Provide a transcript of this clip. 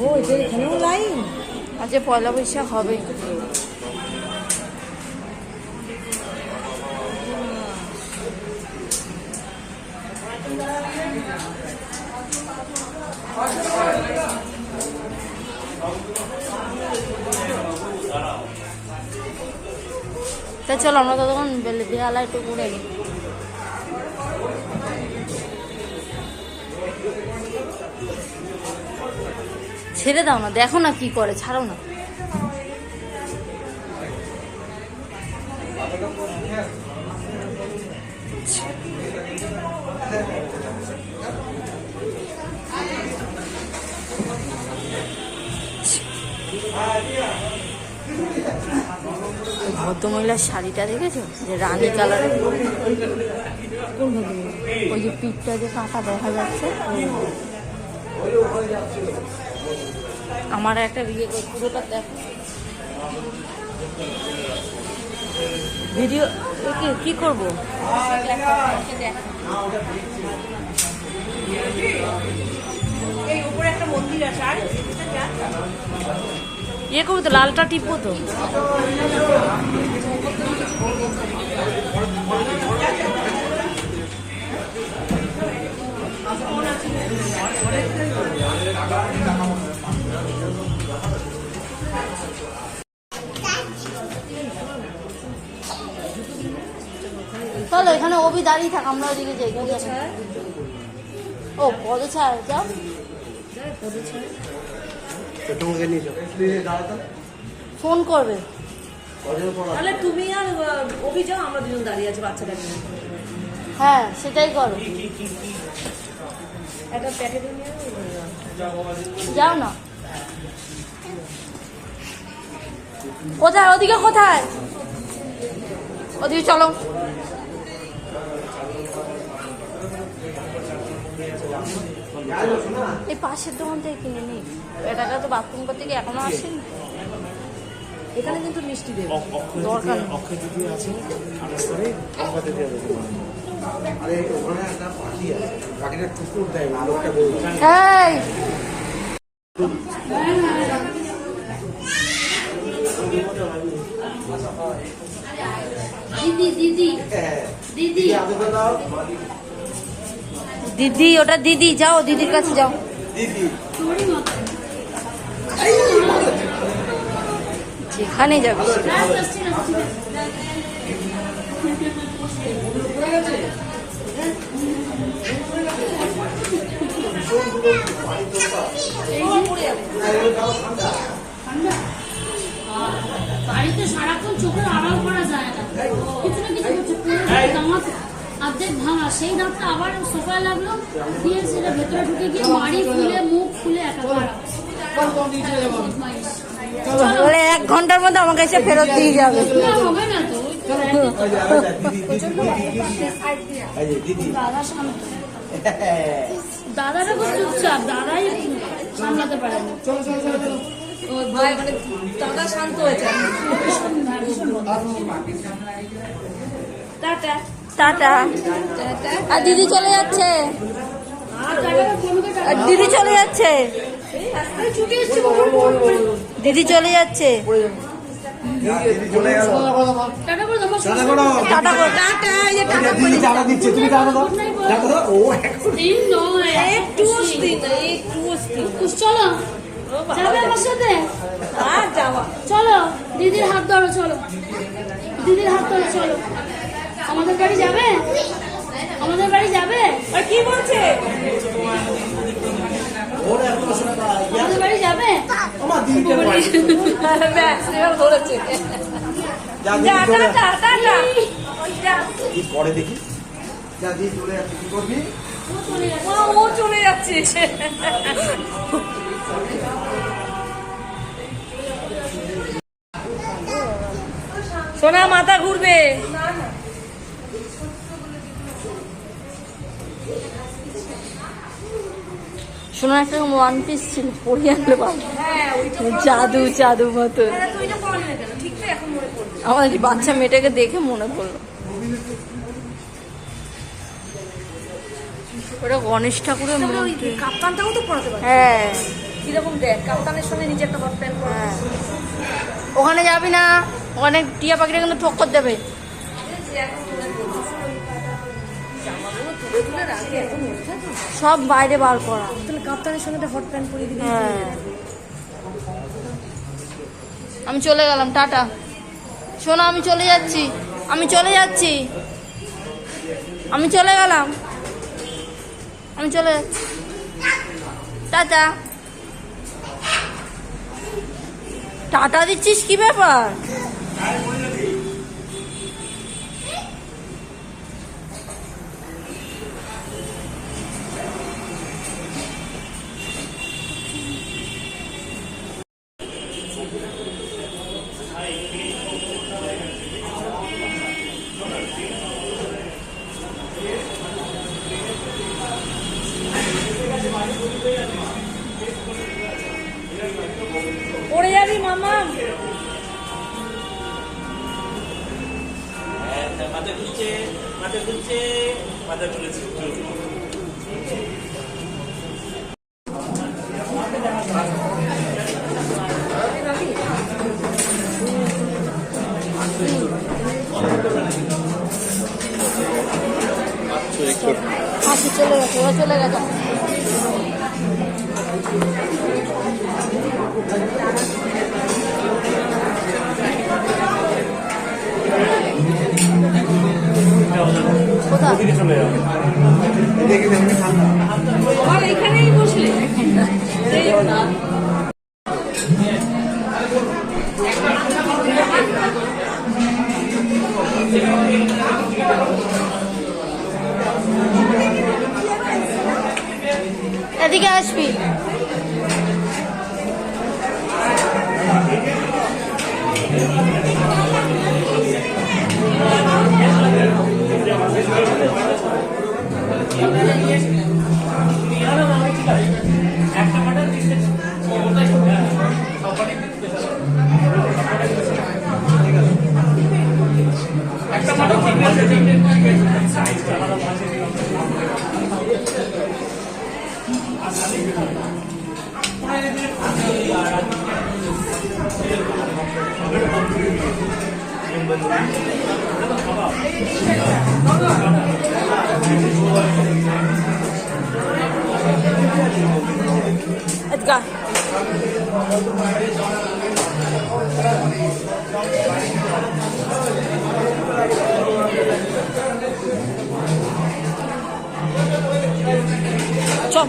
ও এটা এখানেও লাইন। আজ পয়লা বৈশাখ হবে। তা চলো আমরা ততক্ষণ বেহালা একটু ঘুরে নিই। ছেড়ে দাও না, দেখো না কি করে, ছাড়ো না। ভদ্রমহিলার শাড়িটা দেখেছো, যে রানী কালারের। ওই যে পিঠটা যে কাঁটা দেখা যাচ্ছে। আমার একটা বিয়ে পুরোটা দেখো ভিডিও। কি করবো? এই উপরে একটা মন্দির আছে, আর ইয়ে করবো তো, লালটা টিপবো তো। চলো এখানে অভি দাঁড়িয়ে থাক, আমরা ওদিকে যাই। ও পদছায়া, যাও ফোন করবে। তাহলে তুমি আর অভি যাও, আমরা দুজন দাঁড়িয়ে আছি বাচ্চাটা নিয়ে। হ্যাঁ সেটাই করো, একটা প্যাকেট নিয়ে যাও না। কোথায় ওদিকে, কোথায় ওদিকে চলো। এই পাশের দোকান থেকে কিনে নি। এটাকে তো বাথরুম করতে গিয়ে এখনো আসেনি। এখানে কিন্তু মিষ্টি দেবে, দরকার নেই। দিদি ওটা দিদি, যাও দিদির কাছে যাও। যেখানে যাবে বাড়িতে সারাক্ষণ চোখের আড়াল করা যায় না, কিছু না কিছু অর্ধেক ভাঙা, সেই দাঁতটা আবার সোফায় লাগলো, দিয়ে সেটা ভেতরে ঢুকে গিয়ে মাড়ি ফুলে মুখ ফুলে একেবারে বলে 1 ঘন্টার মধ্যে আমাকে এসে ফেরত দিয়ে যাবে। হবে না তো। দাদারা খুব চুপচাপ, দাদাই সামলাতে পারে না। ভাই মানে দাদা শান্ত হয়েছে। Tata tata. আর দিদি চলে যাচ্ছে, আর দিদি চলে যাচ্ছে, দিদি চলে যাচ্ছে। টাটা করে দেবো। টাটা করো। টাটা, এই যে টাটা করে টাটা দিচ্ছে, তুমি টাটা দাও। টাটা দাও। ও দিন নয়, একটু অস্থির না, একটু অস্থির। চলো যাবে আমার সাথে, আর যাওয়া চলো দিদির হাত ধরো, চলো দিদির হাত ধরো, চলো আমাদের বাড়ি যাবে, আমাদের বাড়ি যাবে। আর কি বলছে? আমাদের বাড়ি যাবে। আমার দিদিকে ব্যাস এবার ধরেছে। যা যা দিদি চলে টাটা টাটা। ওই যা, কি পরে দেখি। যা দিদি চলে যাচ্ছে, কি করবি? ও চলে যাচ্ছে। সোনা মাথা ঘুরবে। শোনো একটা 1 পিস ছিল, পরে আনলে বাবা জাদু জাদু মতো। আমার এই বাচ্চা মেয়েটাকে দেখে মনে পড়লো, ওটা গণেশ ঠাকুরের মূর্তি। কাপ্তানটাও তো পড়াতে পারে। হ্যাঁ কিরকম দেখ কাপ্তানের সঙ্গে নিচে একটা হট প্যান্ট পরে। হ্যাঁ ওখানে যাবি না, ওখানে টিয়া পাখিটা কিন্তু ঠক্কর দেবে। জামাগুলো তুলে তুলে রাখে এত মনে থাকে। সব বাইরে বার করা। তাহলে কাপ্তানের সঙ্গে হট প্যান্ট পরে দিবি। হ্যাঁ আমি চলে গেলাম, টাটা। শোনো আমি চলে যাচ্ছি, আমি চলে যাচ্ছি, আমি চলে গেলাম, আমি চলে যাচ্ছি, টাটা। টাটা দিচ্ছিস কি ব্যাপার? পড়ে যাবি মামা। মাথা ঘুরছে, মাথা ঘুরছে, মাথা ঘুরেছে। হাসি চলে গেছে, ওরা চলে গেছে। কোথায়? আর এখানেই বসলে এদিকে আসবি। Edgar. Chop.